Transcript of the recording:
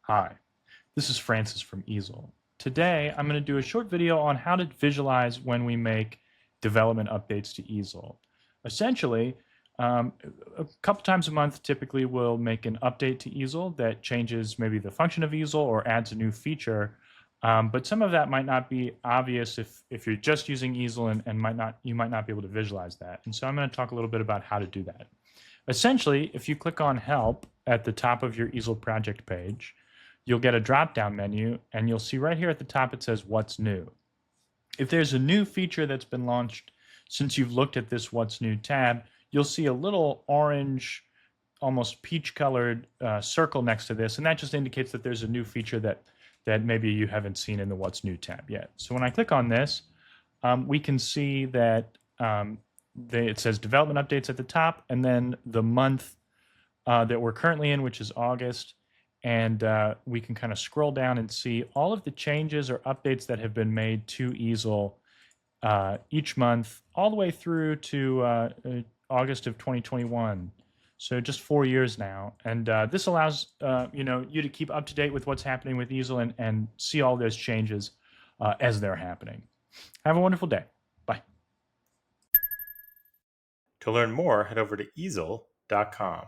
Hi, this is Francis from Easel. Today, I'm going to do a short video on how to visualize when we make development updates to Easel. Essentially, um, a couple times a month, typically we'll make an update to Easel that changes maybe the function of Easel or adds a new feature. But some of that might not be obvious if you're just using Easel and you might not be able to visualize that. And so I'm going to talk a little bit about how to do that. Essentially, if you click on Help at the top of your Easel project page, you'll get a drop-down menu, and you'll see right here at the top it says What's New. If there's a new feature that's been launched since you've looked at this What's New tab, you'll see a little orange, almost peach-colored circle next to this, and that just indicates that there's a new feature that maybe you haven't seen in the What's New tab yet. So when I click on this, we can see that it says development updates at the top, and then the month that we're currently in, which is August, and we can kind of scroll down and see all of the changes or updates that have been made to Easel each month, all the way through to August of 2021. So just 4 years now, and this allows you to keep up to date with what's happening with Easel and see all those changes as they're happening. Have a wonderful day. Bye. To learn more, head over to easel.com.